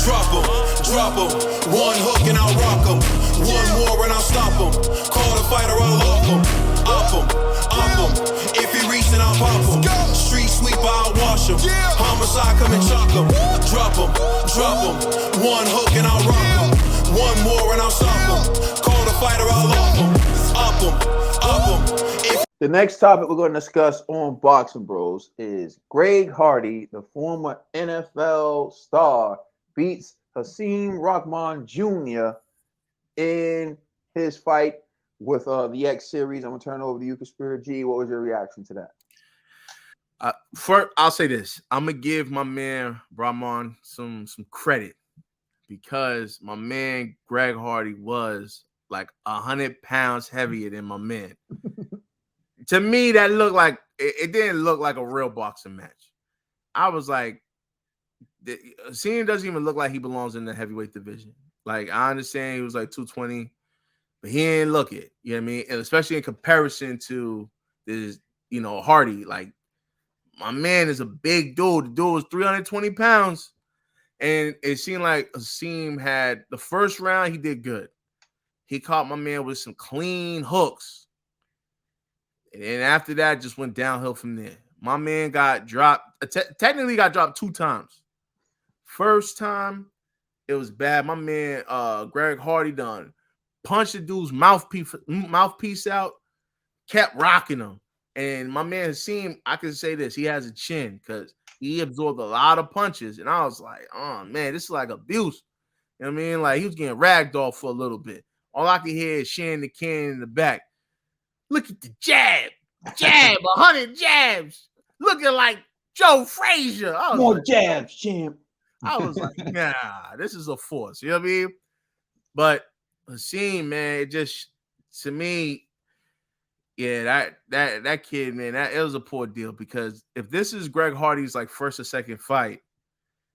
Drop 'em. One hook and I'll rock 'em. One more and I'll stop 'em. Call the fighter, I'll lock 'em. Up 'em. If he reach, then I'll pop 'em. Street sweeper, I'll wash 'em. Homicide, come and chalk 'em. Drop 'em. One hook and I'll rock 'em. One more and I'll stop 'em. Call the fighter, I'll lock 'em. Up 'em. The next topic we're going to discuss on Boxing Bros is Greg Hardy, the former NFL star, beats Hasim Rahman Jr. in his fight with the X Series. I'm going to turn it over to you, Conspiracy G. What was your reaction to that? First, I'll say this. I'm going to give my man Rahman some credit because my man Greg Hardy was like 100 pounds heavier than my man. To me, that looked like it didn't look like a real boxing match. I was like, Hasim doesn't even look like he belongs in the heavyweight division. Like, I understand he was like 220, but he ain't look it. You know what I mean? And especially in comparison to this, Hardy. Like, my man is a big dude. The dude was 320 pounds. And it seemed like Hasim had the first round, he did good. He caught my man with some clean hooks. And then after that, just went downhill from there. My man got dropped. Technically got dropped 2 times. First time, it was bad. My man, Greg Hardy done punched the dude's mouthpiece out, kept rocking him. And my man Hasim, I can say this, he has a chin because he absorbed a lot of punches. And I was like, oh, man, this is like abuse. You know what I mean? Like, he was getting ragdolled for a little bit. All I could hear is Shan the Can in the back. Look at the jab, 100 jabs, looking like Joe Frazier. More jabs, champ. I was like, nah, this is a force. You know what I mean? But Hasim, man, it just, to me, yeah, that kid, man, it was a poor deal because if this is Greg Hardy's like first or second fight,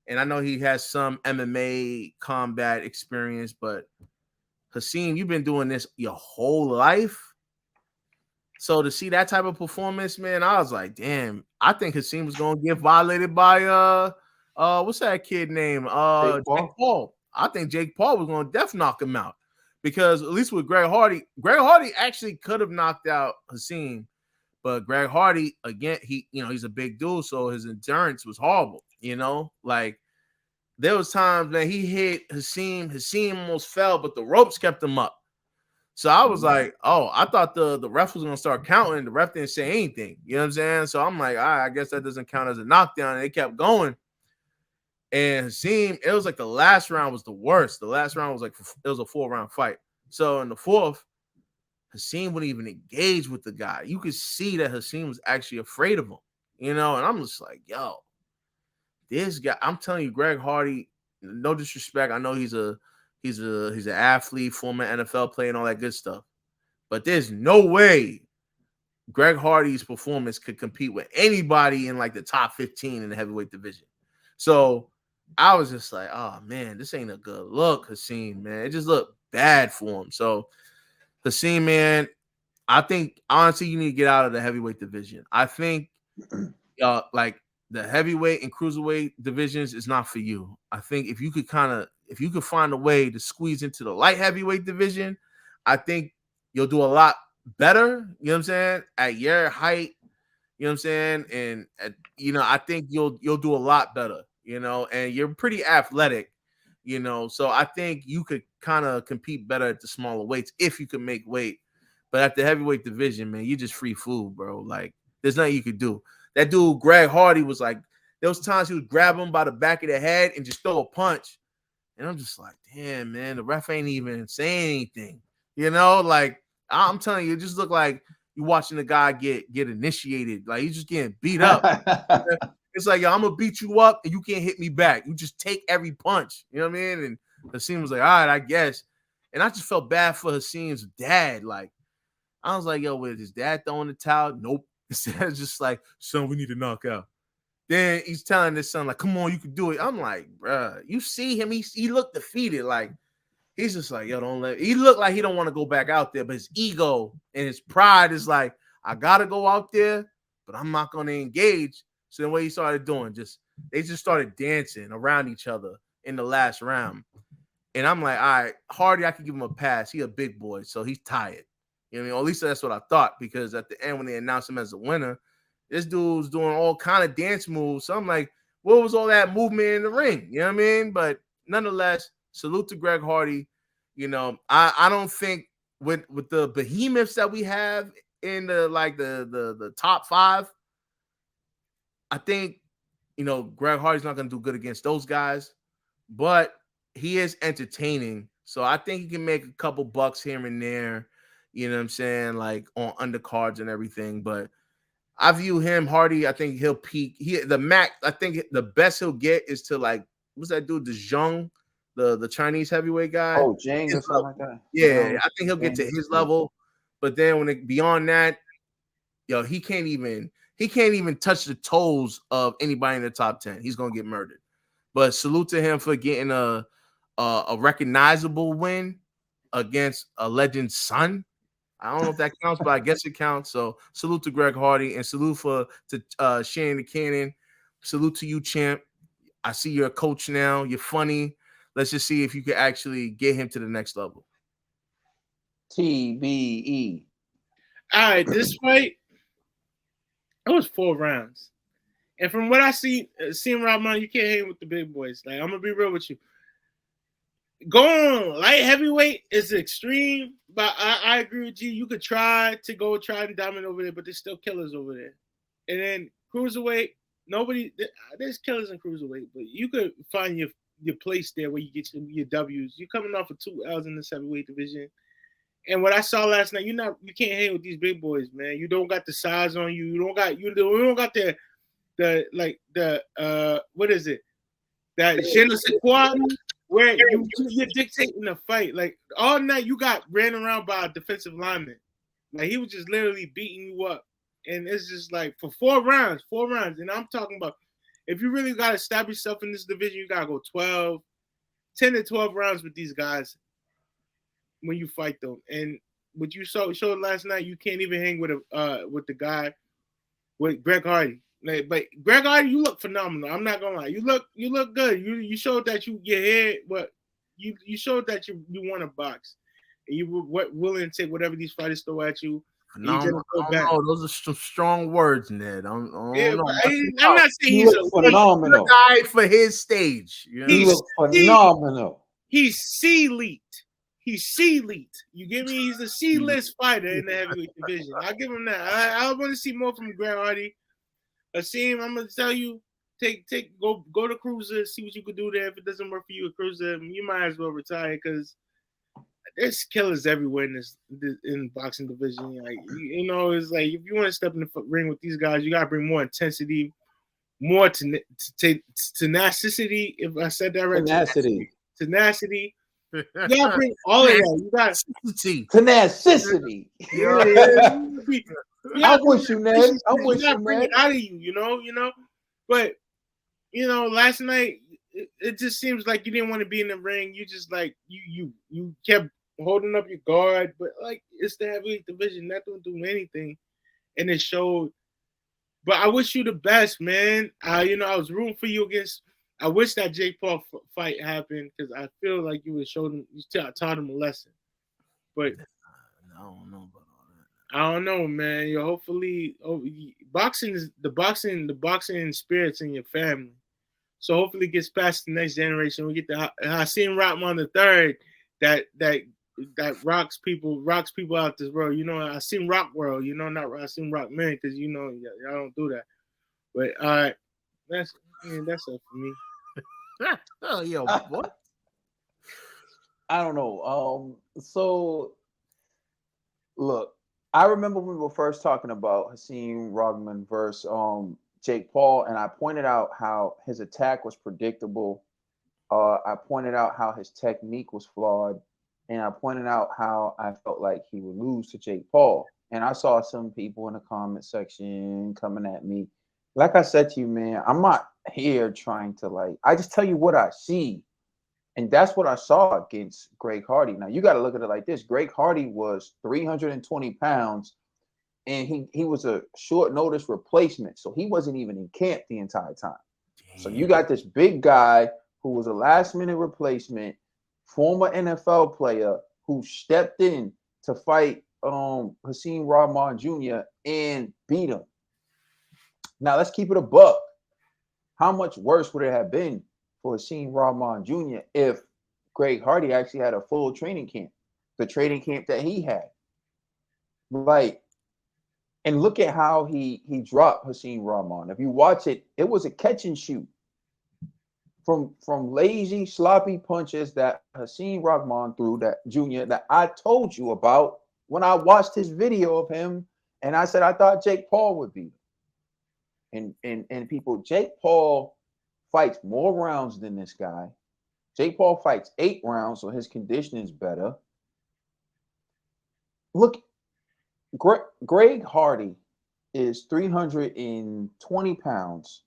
and I know he has some MMA combat experience, but Hasim, you've been doing this your whole life. So to see that type of performance, man, I was like, damn, I think Hasim was gonna get violated by what's that kid name? Jake Paul. I think Jake Paul was gonna knock him out. Because at least with Greg Hardy actually could have knocked out Hasim, but Greg Hardy, again, he's a big dude, so his endurance was horrible, like there was times that he hit Hasim almost fell, but the ropes kept him up. So I was like, oh, I thought the ref was going to start counting. The ref didn't say anything. You know what I'm saying? So I'm like, all right, I guess that doesn't count as a knockdown. And they kept going. And Hasim, it was like the last round was the worst. The last round was like, it was a 4-round fight. So in the fourth, Hasim wouldn't even engage with the guy. You could see that Hasim was actually afraid of him, and I'm just like, yo, this guy, I'm telling you, Greg Hardy, no disrespect. I know he's an athlete, former NFL player, and all that good stuff. But there's no way Greg Hardy's performance could compete with anybody in like the top 15 in the heavyweight division. So I was just like, oh man, this ain't a good look, Hasim, man. It just looked bad for him. So Hasim, man, I think honestly you need to get out of the heavyweight division. I think like the heavyweight and cruiserweight divisions is not for you. I think if you could find a way to squeeze into the light heavyweight division, I think you'll do a lot better. You know what I'm saying? At your height, you know what I'm saying? And I think you'll do a lot better, and you're pretty athletic, so I think you could kind of compete better at the smaller weights if you could make weight. But at the heavyweight division, man, you're just free food, bro. Like, there's nothing you could do. That dude, Greg Hardy, was like, there was times he would grab him by the back of the head and just throw a punch. And I'm just like, damn, man, the ref ain't even saying anything. Like, I'm telling you, it just looked like you're watching the guy get initiated. Like, he's just getting beat up. It's like, yo, I'm going to beat you up and you can't hit me back. You just take every punch. You know what I mean? And Hasim was like, all right, I guess. And I just felt bad for Hasim's dad. Like, I was like, yo, with his dad throwing the towel? Nope. It's just like, son, we need to knock out. Then he's telling his son, like, come on, you can do it. I'm like, bruh, you see him, he looked defeated. Like, he's just like, yo, he looked like he don't want to go back out there, but his ego and his pride is like, I got to go out there, but I'm not going to engage. So then what he started doing, they just started dancing around each other. in the last round. And I'm like, all right, Hardy, I can give him a pass. He a big boy, so he's tired. You know what I mean? Or at least that's what I thought, because at the end when they announced him as a winner, this dude's doing all kind of dance moves. So I'm like, what was all that movement in the ring? You know what I mean? But nonetheless, salute to Greg Hardy. You know, I don't think with the behemoths that we have in the top 5, I think, you know, Greg Hardy's not going to do good against those guys, but he is entertaining. So I think he can make a couple bucks here and there, you know what I'm saying, like on undercards and everything. But I view him, Hardy, I think he'll peak. I think the best he'll get is to, like, what's that dude, the Zhang, the Chinese heavyweight guy? Oh, Jang or something like that. Yeah, I think he'll get to his level. But then beyond that, yo, he can't even touch the toes of anybody in the top 10. He's gonna get murdered. But salute to him for getting a recognizable win against a legend's son. I don't know if that counts, but I guess it counts. So salute to Greg Hardy, and salute to Shane the Cannon. Salute to you, champ. I see you're a coach now. You're funny. Let's just see if you can actually get him to the next level. TBE. All right, this fight, it was 4 rounds. And from what I see, seeing Rahman, you can't hang with the big boys. Like, I'm going to be real with you. Going light heavyweight is extreme, but I agree with you. You could try and dominate over there, but there's still killers over there. And then cruiserweight, there's killers in cruiserweight, but you could find your place there where you get your W's. You're coming off of 2 L's in this heavyweight division. And what I saw last night, you can't hang with these big boys, man. You don't got the size on you. You don't got what is it? That je ne sais quoi, where you're dictating the fight. Like, all night you got ran around by a defensive lineman. Like, he was just literally beating you up. And it's just like, for 4 rounds. And I'm talking about, if you really got to establish yourself in this division, you got to go 10 to 12 rounds with these guys when you fight them. And what you showed last night, you can't even hang with the guy, with Greg Hardy. Like, but Greg Hardy, you look phenomenal. I'm not gonna lie. You look good. You showed that you showed that you want to box, and you were willing to take whatever these fighters throw at you. Phenomenal. Those are some strong words, Ned. I'm not saying he's a phenomenal guy for his stage. You know? He looks phenomenal. He's C-elite. He's C-elite. You give me? He's a C-list fighter in the heavyweight division. I'll give him that. I want to see more from Greg Hardy. Hasim, I'm gonna tell you, go to Cruiser, see what you can do there. If it doesn't work for you at Cruiser, you might as well retire, because there's killers everywhere in the boxing division. Like, it's like, if you want to step in the ring with these guys, you gotta bring more intensity, more tenacity. If I said that right, tenacity. You gotta bring all of that. You got tenacity. I wish you, Ned. I wish you, bring it out of you, But last night it just seems like you didn't want to be in the ring. You just like you kept holding up your guard, but like, it's the heavyweight division, not going to do anything, and it showed. But I wish you the best, man. I was rooting for you against. I wish that Jake Paul fight happened, because I feel like you taught him a lesson. But I don't know about all that. I don't know, man. Hopefully, boxing is the boxing spirit's in your family. So hopefully it gets past the next generation. We get the Hasim Rahman III that rocks people out this world. Hasim Rock world. Not Hasim Rock man, because y'all don't do that. But all right, that's it for me. Oh, yo, what? I don't know. So look, I remember when we were first talking about Hasim Rahman versus Jake Paul, and I pointed out how his attack was predictable. I pointed out how his technique was flawed, and I pointed out how I felt like he would lose to Jake Paul. And I saw some people in the comment section coming at me. Like I said to you, man, I'm not here trying to I just tell you what I see. And that's what I saw against Greg Hardy. Now, you got to look at it like this. Greg Hardy was 320 pounds, and he was a short notice replacement. So he wasn't even in camp the entire time. Damn. So you got this big guy who was a last-minute replacement, former NFL player who stepped in to fight Hasim Rahman Jr. and beat him. Now let's keep it a buck. How much worse would it have been for Hasim Rahman Jr. if Greg Hardy actually had a full training camp, the training camp that he had? Like, and look at how he dropped Hasim Rahman. If you watch it, it was a catch and shoot from lazy, sloppy punches that Hasim Rahman threw, that Jr. that I told you about when I watched his video of him, and I said I thought Jake Paul would be. And people, Jake Paul fights more rounds than this guy. Jake Paul fights 8 rounds, so his conditioning is better. Look, Greg Hardy is 320 pounds,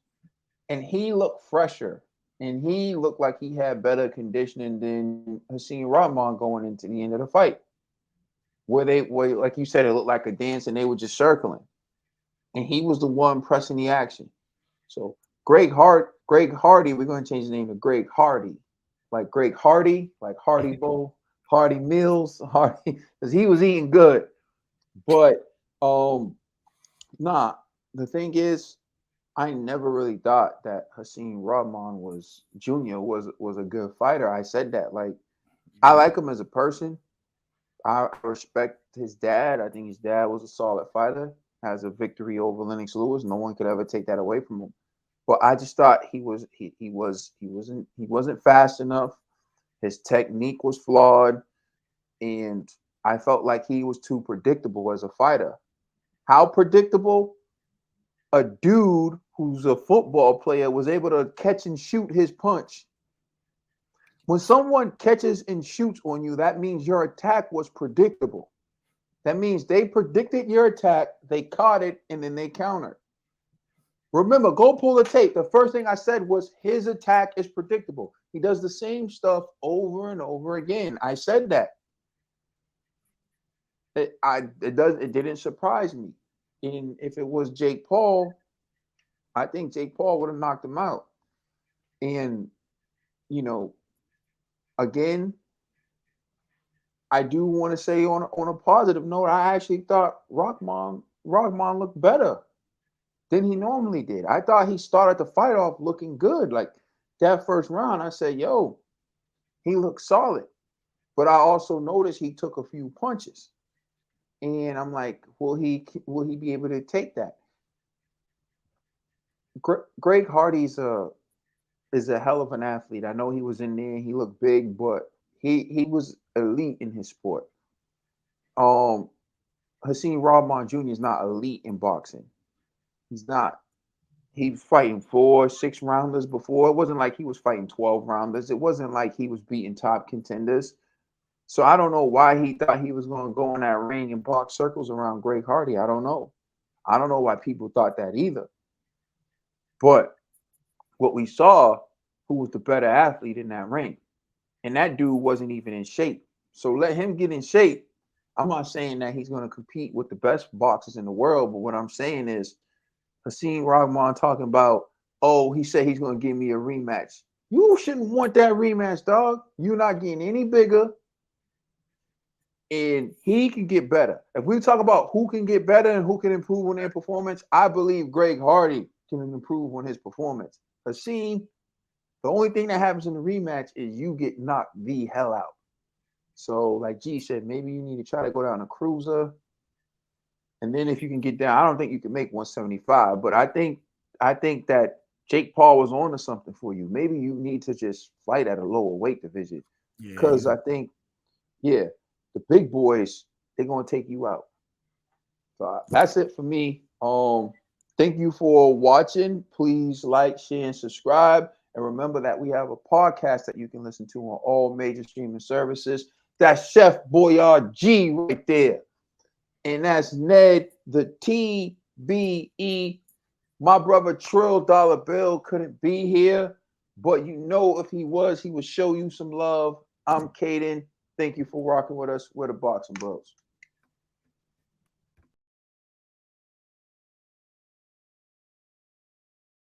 and he looked fresher, and he looked like he had better conditioning than Hasim Rahman going into the end of the fight, where like you said, it looked like a dance, and they were just circling, and he was the one pressing the action. So Greg Hardy, we're going to change the name to Greg Hardy, like Greg Hardy, like Hardy Bowl, Hardy Meals, Hardy, because he was eating good. But nah, the thing is, I never really thought that Hasim Rahman Jr. was a good fighter. I said that. Like, I like him as a person. I respect his dad. I think his dad was a solid fighter. Has a victory over Lennox Lewis. No one could ever take that away from him. But I just thought he wasn't fast enough. His technique was flawed, and I felt like he was too predictable as a fighter. How predictable? A dude who's a football player was able to catch and shoot his punch. When someone catches and shoots on you, that means your attack was predictable. That means they predicted your attack, they caught it, and then they countered. Remember, go pull the tape. The first thing I said was his attack is predictable. He does the same stuff over and over again. I said that. It didn't surprise me. And if it was Jake Paul, I think Jake Paul would have knocked him out. And, again, I do want to say on a positive note, I actually thought Rahman looked better than he normally did. I thought he started the fight off looking good. Like that first round, I said, yo, he looked solid. But I also noticed he took a few punches. And I'm like, will he be able to take that? Greg Hardy is a hell of an athlete. I know he was in there. He looked big, but he was elite in his sport. Hasim Rahman Jr. is not elite in boxing. He's not. He was fighting 4, 6 rounders before. It wasn't like he was fighting 12 rounders. It wasn't like he was beating top contenders. So I don't know why he thought he was going to go in that ring and box circles around Greg Hardy. I don't know. I don't know why people thought that either. But what we saw, who was the better athlete in that ring? And that dude wasn't even in shape. So let him get in shape. I'm not saying that he's going to compete with the best boxers in the world, but what I'm saying is Hasim Rahman talking about, oh, he said he's going to give me a rematch. You shouldn't want that rematch, dog. You're not getting any bigger. And he can get better. If we talk about who can get better and who can improve on their performance, I believe Greg Hardy can improve on his performance. Hasim, the only thing that happens in the rematch is you get knocked the hell out. So, like G said, maybe you need to try to go down a cruiser. And then if you can get down, I don't think you can make 175, but I think that Jake Paul was on to something for you. Maybe you need to just fight at a lower weight division. Because I think, the big boys, they're going to take you out. So that's it for me. Thank you for watching. Please like, share, and subscribe. And remember that we have a podcast that you can listen to on all major streaming services. That's Chef Boyard G right there. And that's Ned the TBE. My brother Trill Dollar Bill couldn't be here, but if he was, he would show you some love. I'm Caden. Thank you for rocking with us. We're the Boxing Bros.